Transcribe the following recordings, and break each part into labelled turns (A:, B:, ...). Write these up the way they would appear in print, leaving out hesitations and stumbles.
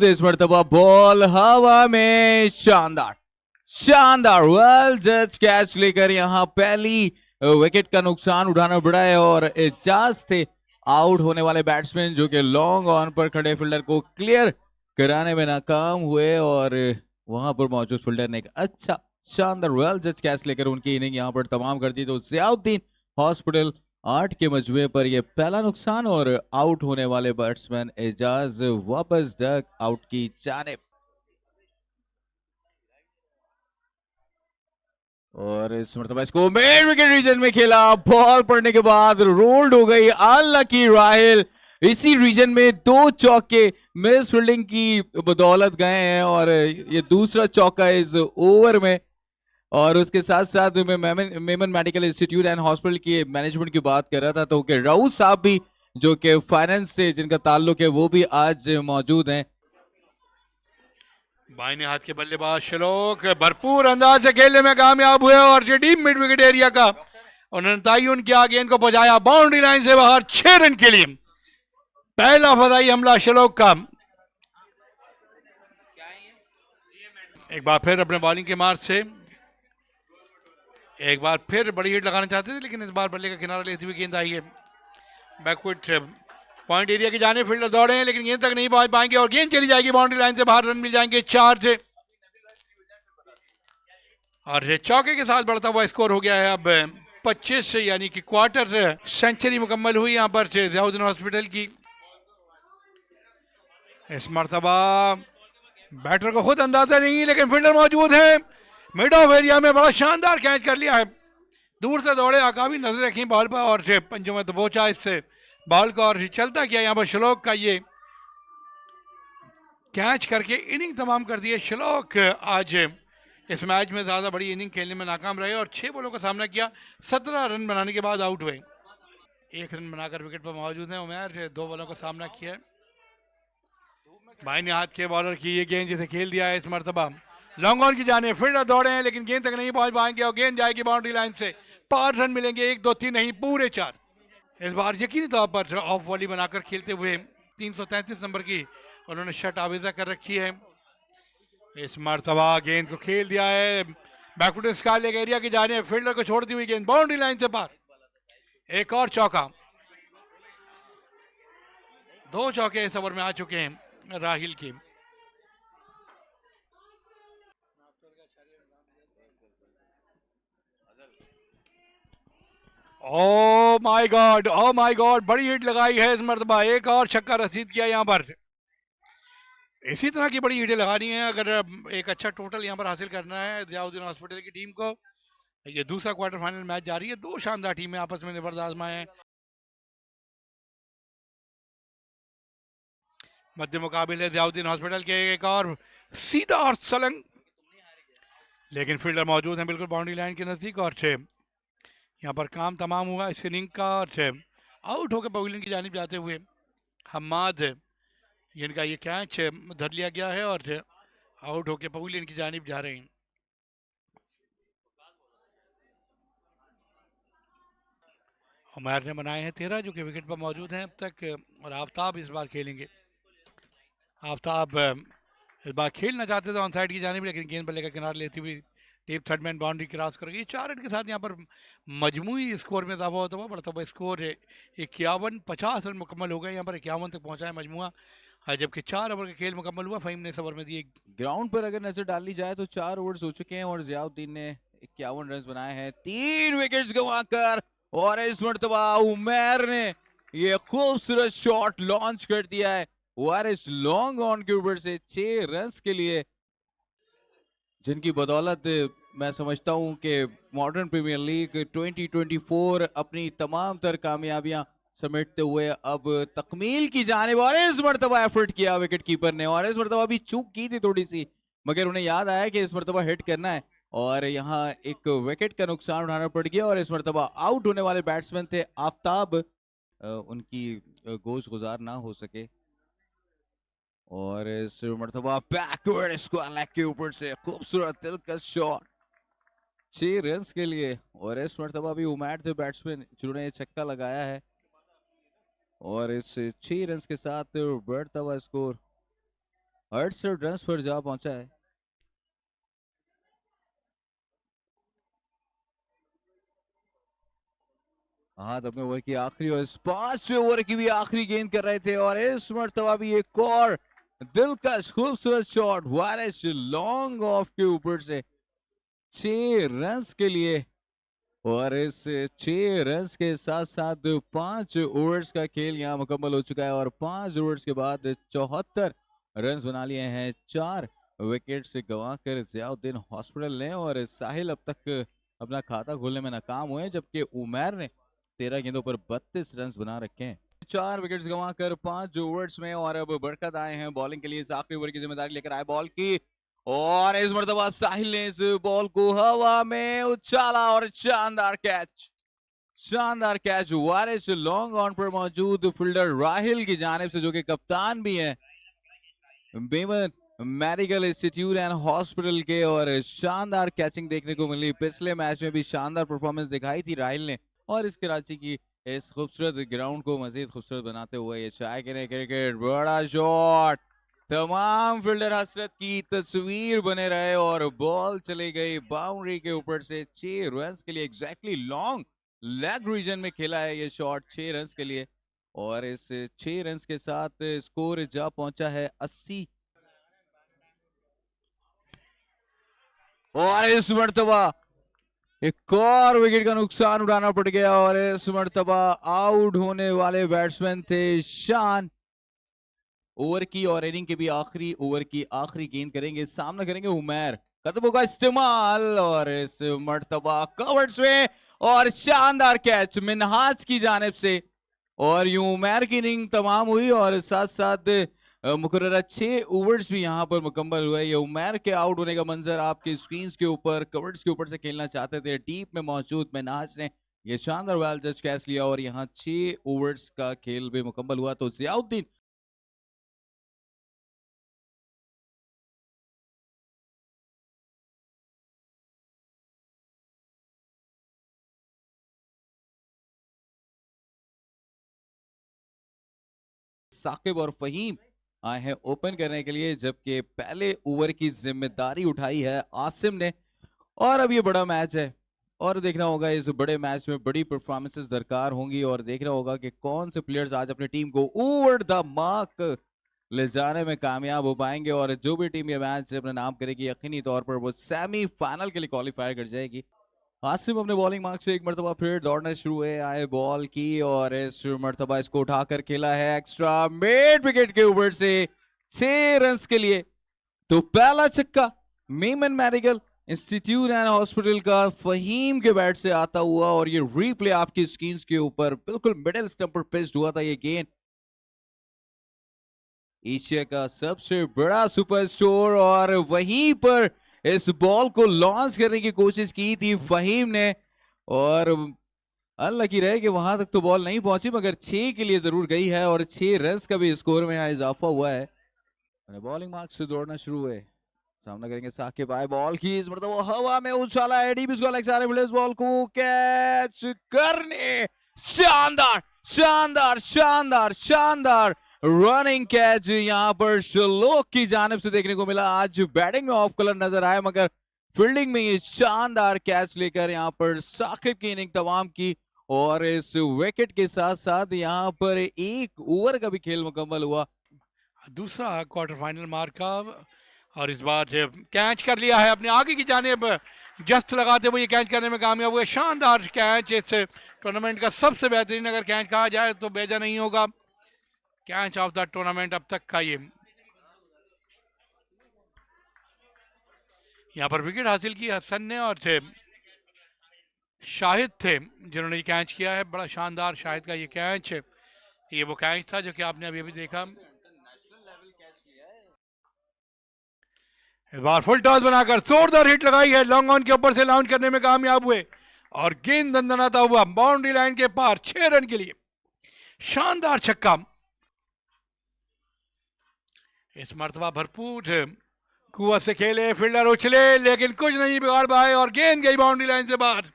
A: इस मरतबा बॉल हवा में, शानदार शानदार वेल जज कैच लेकर यहाँ पहली विकेट का नुकसान उठाना पड़ा है और एजाज थे आउट होने वाले बैट्समैन जो कि लॉन्ग ऑन पर खड़े फील्डर को क्लियर कराने में नाकाम हुए और वहां पर मौजूद फील्डर ने एक अच्छा शानदार वेल जज कैच लेकर उनकी इनिंग यहाँ पर तमाम कर दी। तो जियाउद्दीन हॉस्पिटल 8 के मजबे पर यह पहला नुकसान और आउट होने वाले बैट्समैन एजाज वापस डक आउट की जानिब। और इस मरतबा इसको मिड विकेट रीजन में खेला, बॉल पड़ने के बाद रोल्ड हो गई अनलकी राहिल। इसी रीजन में 2 चौके मिस फील्डिंग की बदौलत गए हैं और ये दूसरा चौका इस ओवर में। और उसके साथ साथ मैं Memon medical institute and hospital की मैनेजमेंट की बात कर रहा था तो राउत साहब भी जो कि फाइनेंस से जिनका ताल्लुक है वो भी आज मौजूद हैं।
B: बाईं हाथ के बल्लेबाज श्लोक भरपूर अंदाज से खेलने में कामयाब हुए और जो डीप मिड विकेट एरिया का उन्होंने तयन किया, गेंद को पहुंचाया बाउंड्री लाइन से बाहर 6 रन के लिए। पहला फदाई हमला श्लोक का। एक बार फिर अपने बॉलिंग के मार्च से एक बार फिर बड़ी हिट लगाना चाहते थे लेकिन इस बार बल्ले का किनारा लेती हुई गेंद आई है बैकवर्ड पॉइंट एरिया की जाने। फील्डर दौड़े हैं लेकिन गेंद तक नहीं पहुंच पाएंगे और गेंद चली जाएगी बाउंड्री लाइन से बाहर। रन मिल जाएंगे 4 से और चौके के साथ बढ़ता हुआ स्कोर हो गया है अब 25 से, यानी कि क्वार्टर सेंचुरी मुकम्मल हुई यहां पर जियाउद्दीन हॉस्पिटल की। इस मरतबा बैटर को खुद अंदाजा नहीं लेकिन फील्डर मौजूद है मिड ऑफ एरिया में, बड़ा शानदार कैच कर लिया है। दूर से दौड़े आका भी नजर रखी बॉल पर और पंजों में दबोचा इससे बॉल को और चलता किया यहाँ पर श्लोक का ये कैच करके इनिंग तमाम कर दी है। श्लोक आज इस मैच में ज़्यादा बड़ी इनिंग खेलने में नाकाम रहे और 6 बॉलों का सामना किया, 17 रन बनाने के बाद आउट हुए। 1 रन बनाकर विकेट पर मौजूद हैं उमैर, 2 बॉलों का सामना किया है। बाईं हाथ के बॉलर की ये गेंद जिसे खेल दिया है इस मरतबा लॉन्ग ऑन की जाने। फील्डर दौड़े हैं लेकिन गेंद तक नहीं पहुंच पाएंगे और गेंद जाएगी बाउंड्री लाइन से। 5 रन मिलेंगे, 1 2 3 नहीं पूरे 4। इस बार यकीनी तौर पर ऑफ वॉली बनाकर खेलते हुए 333 नंबर की उन्होंने शट आवेजा कर रखी है। इस मरतबा गेंद को खेल दिया है बैकवर्ड स्काई लेग एरिया की जाने। फील्डर को छोड़ती हुई गेंद बाउंड्री लाइन से पार। एक और चौका। 2 चौके इस ओवर में आ चुके हैं राहिल के। ओ माय गॉड, बड़ी हिट लगाई है इस मरतबा। एक और छक्का रसीद किया यहाँ पर। इसी तरह की बड़ी हिटें लगानी है अगर एक अच्छा टोटल यहाँ पर हासिल करना है जियाउद्दीन हॉस्पिटल की टीम को। ये दूसरा क्वार्टर फाइनल मैच जारी है, 2 शानदार टीमें आपस में निबर्द आजमाए हैं। मध्य मुकाबले जियाउद्दीन हॉस्पिटल के एक और सीधा और सलंग, लेकिन फील्डर मौजूद हैं बिल्कुल बाउंड्री लाइन के नजदीक और यहाँ पर काम तमाम हुआ इस इनिंग का। और आउट होकर पवेलियन की जानिब जाते हुए हम्माद जिनका ये कैच धर लिया गया है और आउट होकर पवेलियन की जानिब जा रहे हैं। उमैर ने बनाए हैं 13 जो कि विकेट पर मौजूद हैं अब तक और आफ्ताब इस बार खेलेंगे। आफ्ताब इस बार खेलना चाहते थे ऑन साइड की जानिब लेकिन गेंद बल्ले का किनारा लेती हुई deep third man boundary cross कर गई। 4 रन के साथ यहाँ पर मजमूई स्कोर में इजाफा होता हुआ बढ़ता हुआ स्कोर 51-50 रन मुकम्मल हो गए। यहाँ पर 51 तक पहुँचा है मजमुआ, जबकि 4 ओवर का खेल मुकम्मल हुआ। फहीम ने इस ओवर में दिए।
A: ग्राउंड पर अगर नजर डाली जाए तो 4 ओवर्स हो चुके हैं और जियाउद्दीन ने 51 रन बनाए हैं 3 विकेट्स गंवाकर। और इस मरतबा उमैर ने ये खूबसूरत शॉट लॉन्च कर दिया है वारिस लॉन्ग ऑन के ऊपर से 6 रन के लिए, जिनकी बदौलत मैं समझता हूं कि मॉडर्न प्रीमियर लीग 2024 अपनी तमाम तर कामयाबियां समेटते हुए अब तकमील की जानिब। और इस मरतबा एफर्ट किया विकेट कीपर ने और इस मरतबा भी चूक की थी थोड़ी सी, मगर उन्हें याद आया कि इस मरतबा हिट करना है और यहाँ एक विकेट का नुकसान उठाना पड़ गया। और इस मरतबा आउट होने वाले बैट्समैन थे आफ्ताब, उनकी गोश गुजार ना हो सके और इस मरतबा बैकवर्ड स्क्वायर लेग के ऊपर से खूबसूरत दिलकश शॉट 6 रन के लिए। और इस मरतबा भी उमैर थे बैट्समैन जिन्होंने छक्का लगाया है और इस 6 रन के साथ बढ़ता हुआ स्कोर 68 रन पर जा पहुंचा है। हाँ, अपने ओवर की आखिरी और इस 5वें ओवर की भी आखिरी गेंद कर रहे थे और इस मर्तबा भी एक और दिलकश खूबसूरत शॉट वारिस लॉन्ग ऑफ के ऊपर से 6 रन्स के लिए। और इस 6 रन्स के साथ साथ 5 ओवर्स का खेल यहाँ मुकम्मल हो चुका है और 5 ओवर्स के बाद 74 रन्स बना लिए हैं। 4 विकेट से गंवाकर जियाउद्दीन हॉस्पिटल ने और साहिल अब तक अपना खाता खोलने में नाकाम हुए, जबकि उमैर ने 13 गेंदों पर 32 रन्स बना रखे हैं। 4 विकेट्स गंवाकर 5 ओवर्स में और अब बरकत आए हैं बॉलिंग के लिए। इस आखिरी ओवर की जिम्मेदारी लेकर आए बॉल की और इस मर्तबा साहिल ने इस बॉल को हवा में उछाला और शानदार कैच, शानदार कैच वारिस लॉन्ग ऑन पर मौजूद फील्डर राहिल की जानिब से, जो कि कप्तान भी हैं बेमन मेडिकल इंस्टीट्यूट एंड हॉस्पिटल के। और शानदार कैचिंग देखने को मिली। पिछले मैच में भी शानदार परफॉर्मेंस दिखाई थी राहिल ने और इस कराची की इस खूबसूरत ग्राउंड को मजीद खूबसूरत बनाते हुए ये चाय के क्रिकेट बड़ा शॉट, तमाम फील्डर हसरत की तस्वीर बने रहे और बॉल चली गई बाउंड्री के ऊपर से। 6 रन्स के लिए एग्जैक्टली लॉन्ग लेग रीजन में खेला है ये शॉट 6 रन्स के लिए और इस 6 रन्स के साथ स्कोर जा पहुंचा है 80। और इस मर्तबा एक और विकेट का नुकसान उठाना पड़ गया और इस मर्तबा आउट होने वाले बैट्समैन थे शान। ओवर की और इनिंग के भी आखिरी ओवर की आखिरी गेंद करेंगे, सामना करेंगे उमैर। कदमों का इस्तेमाल और इस मर्तबा कवर्स में और शानदार कैच मिनहाज की जानिब से और यूं उमैर की इनिंग तमाम हुई और साथ साथ मुकर्ररा 6 ओवर्स भी यहां पर मुकम्मल हुए। ये उमैर के आउट होने का मंजर आपके स्क्रीन के ऊपर कवर्स के ऊपर से खेलना चाहते थे, डीप में मौजूद मिनहाज ने ये शानदार वेल जज कैच लिया और यहाँ 6 ओवर्स का खेल भी मुकम्मल हुआ। तो जियाउद्दीन साकिब और फहीम आए हैं ओपन करने के लिए, जबकि पहले ओवर की जिम्मेदारी उठाई है आसिम ने। और अब ये बड़ा मैच है और देखना होगा इस बड़े मैच में बड़ी परफॉर्मेंसेस दरकार होंगी और देखना होगा कि कौन से प्लेयर्स आज अपनी टीम को ओवर द मार्क ले जाने में कामयाब हो पाएंगे और जो भी टीम ये मैच अपना नाम करेगी यकीनी तौर पर वो सेमीफाइनल के लिए क्वालिफाई कर जाएगी। आसिम अपने बॉलिंग मार्क से एक मरतबा फिर दौड़ना शुरू हुए, आए बॉल की और इस मरतबा इसको उठाकर खेला है एक्स्ट्रा मिड विकेट के ऊपर से 6 रन्स के लिए। तो पहला छक्का Memon medical institute and hospital का फहीम के बैट से आता हुआ और ये रीप्ले आपकी स्क्रीन के ऊपर बिल्कुल मिडिल स्टंप पर पिच्ड हुआ था ये गेंद। एशिया का सबसे बड़ा सुपर स्टोर और वहीं पर इस बॉल को लॉन्च करने की कोशिश की थी फहीम ने और अनलकी रहे कि वहां तक तो बॉल नहीं पहुंची, मगर 6 के लिए जरूर गई है और 6 रन्स का भी स्कोर में यहाँ इजाफा हुआ है। बॉलिंग मार्क से दौड़ना शुरू हुए, सामना करेंगे साकिब। आए बॉल की इस मतलब हवा में उछाला है डीप इसको इस बॉल को कैच करने शानदार शानदार शानदार शानदार रनिंग कैच यहाँ पर श्लोक की जानिब से देखने को मिला। आज बैटिंग में ऑफ कलर नजर आए मगर फील्डिंग में ये शानदार कैच लेकर यहाँ पर साकिब की इनिंग तमाम की और इस विकेट के साथ साथ यहाँ पर एक ओवर का भी खेल मुकम्मल हुआ।
B: दूसरा क्वार्टर फाइनल मार्क का और इस बार कैच कर लिया है अपने आगे की जानिब, जस्ट लगाते हुए ये कैच करने में कामयाब हुए। शानदार कैच, इस टूर्नामेंट का सबसे बेहतरीन अगर कैच कहा जाए तो बेजा नहीं होगा, कैच ऑफ द टूर्नामेंट अब तक का ये। यहाँ पर विकेट हासिल की हसन ने और शाहिद थे जिन्होंने ये कैच किया है। बड़ा शानदार शाहिद का ये कैच, ये वो कैच था जो कि आपने अभी अभी देखा। इस बार फुल टॉस बनाकर जोरदार हिट लगाई है, लॉन्ग ऑन के ऊपर से लॉन्च करने में कामयाब हुए और गेंद दंदनाता हुआ बाउंड्री लाइन के पार 6 रन के लिए। शानदार छक्का, इस मर्तबा भरपूर कुवत से खेले, फील्डर उछले लेकिन कुछ नहीं बिगाड़ पाए और गेंद गई बाउंड्री लाइन से बाहर।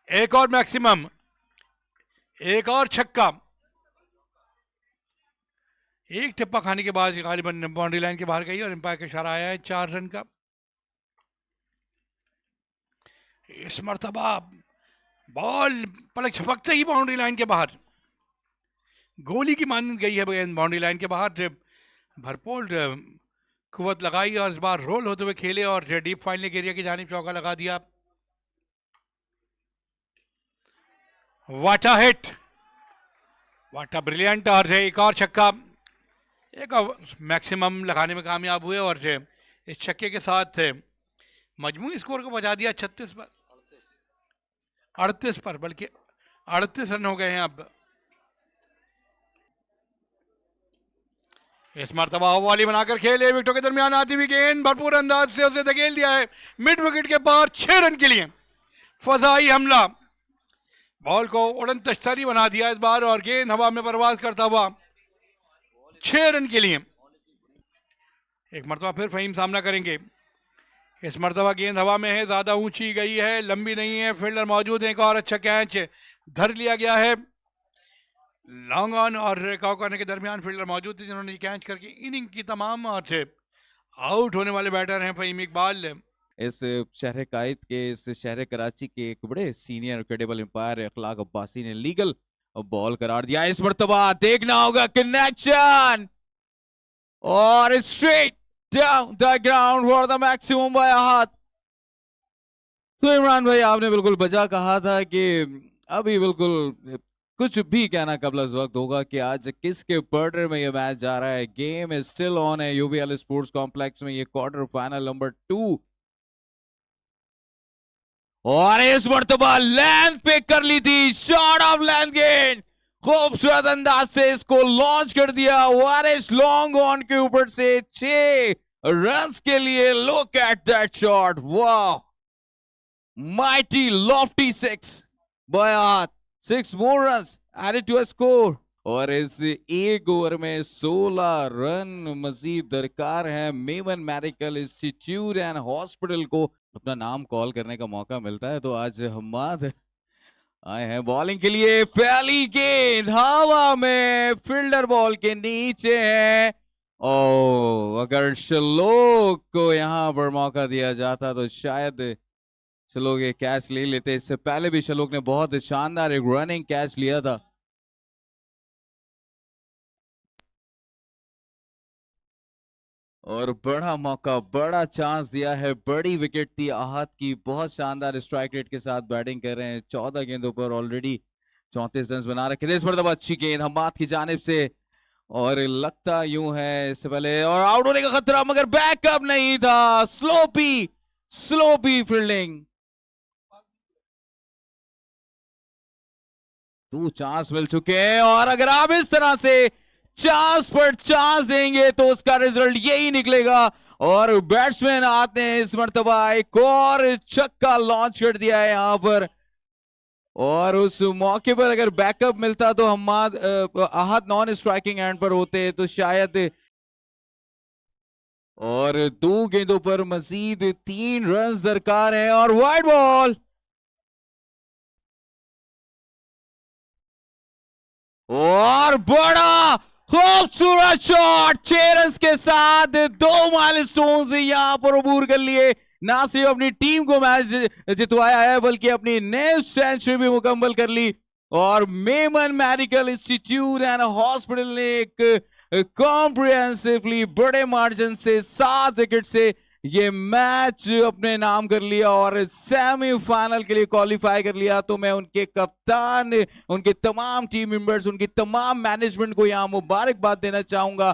B: एक और मैक्सिमम, एक और छक्का, एक टिप्पा खाने के बाद गालिबन बाउंड्री लाइन के बाहर गई और एम्पायर का इशारा आया है 4 रन का। इस मर्तबा बॉल पलक झपकते ही बाउंड्री लाइन के बाहर, गोली की मानद गई है बाउंड्री लाइन के बाहर। भरपूर कुव्वत लगाई और इस बार रोल होते हुए खेले और डीप फाइनल एरिया की जानिब चौका लगा दिया। वाटा हिट, वाटा ब्रिलियंट, और एक और छक्का, एक मैक्सिमम लगाने में कामयाब हुए और इस छक्के के साथ मजमूई स्कोर को बचा दिया 36 पर 38 पर, बल्कि 38 रन हो गए हैं अब। इस मरतबा वाली बनाकर खेले, विकेटों के दरमियान आती हुई गेंद भरपूर अंदाज से उसे धकेल दिया है मिड विकेट के पार 6 रन के लिए। फजाई हमला, बॉल को उड़न तश्तरी बना दिया इस बार और गेंद हवा में परवाज करता हुआ 6 रन के लिए। एक मरतबा फिर फहीम सामना करेंगे। इस मरतबा गेंद हवा में है, ज्यादा ऊंची गई है, लंबी नहीं है, फील्डर मौजूद है, एक और अच्छा कैच धर लिया गया है। लॉन्ग ऑन और काउ करने के दरमियान फील्डर मौजूद थे जिन्होंने कैच करके इनिंग की तमाम आउट होने वाले बैटर हैं फहीम इकबाल।
A: इस शहर कायद के, इस शहर कराची के एक बड़े सीनियर क्रेडिबल एम्पायर अखलाक अब्बासी ने लीगल बॉल करार दिया। इस मरतबा देखना होगा कनेक्शन और straight down the ground for the maximum bye हाथ। तो इमरान भाई आपने बिल्कुल बजा कहा था कि अभी बिल्कुल कुछ भी कहना कबल इस वक्त होगा कि आज किसके बॉर्डर में ये मैच जा रहा है। गेम इज स्टिल ऑन है यूबीएल स्पोर्ट्स कॉम्प्लेक्स में, ये क्वार्टर फाइनल नंबर 2 और इस मरतबा लेंथ पे कर ली थी, शॉट ऑफ लेंथ गेंद, खूबसूरत अंदाज से इसको लॉन्च कर दिया वारिस लॉन्ग ऑन के ऊपर से 6 रन्स के लिए। लुक एट दैट शॉट, वाह, mighty Lofty 6 बयात, 6 more runs added to a score। और इस एक ओवर में 16 रन मजीद दरकार है। Memon medical institute and hospital को अपना नाम कॉल करने का मौका मिलता है, तो आज हम्माद आए हैं बॉलिंग के लिए। पहली गेंद हवा में, फील्डर बॉल के नीचे है। ओ, अगर शलोक को यहां पर मौका दिया जाता तो शायद शलोक ये कैच ले लेते। इससे पहले भी शलोक ने बहुत शानदार एक रनिंग कैच लिया था। और बड़ा मौका, बड़ा चांस दिया है, बड़ी विकेट थी आहत की, बहुत शानदार स्ट्राइक रेट के साथ बैटिंग कर रहे हैं। 14 गेंदों पर ऑलरेडी 34 रन बना रखे थे। इस मरतबा अच्छी गेंद हम्माद की जानिब से और लगता यूं है इससे पहले और आउट होने का खतरा, मगर बैकअप नहीं था। स्लोपी फील्डिंग, 2 चांस मिल चुके हैं और अगर आप इस तरह से चांस पर चांस देंगे तो उसका रिजल्ट यही निकलेगा। और बैट्समैन आते हैं इस मरतबा, एक और छक्का लॉन्च कर दिया है यहां पर। और उस मौके पर अगर बैकअप मिलता तो हम्माद आहत नॉन स्ट्राइकिंग एंड पर होते तो शायद। और 2 गेंदों पर मजीद 3 रन दरकार है और वाइड बॉल और बड़ा खूबसूरत शॉट 6 रन के साथ 2 माइलस्टोन्स यहां पर अबूर कर लिए। ना सिर्फ अपनी टीम को मैच जितवाया है बल्कि अपनी नेक्स्ट सेंचुरी भी मुकम्मल कर ली। और Memon medical institute and hospital ने एक कॉम्प्रिहेंसिवली बड़े मार्जिन से 7 विकेट से ये मैच अपने नाम कर लिया और सेमीफाइनल के लिए क्वालिफाई कर लिया। तो मैं उनके कप्तान, उनके तमाम टीम मेंबर्स, उनकी तमाम मैनेजमेंट को यहां मुबारकबाद देना चाहूंगा।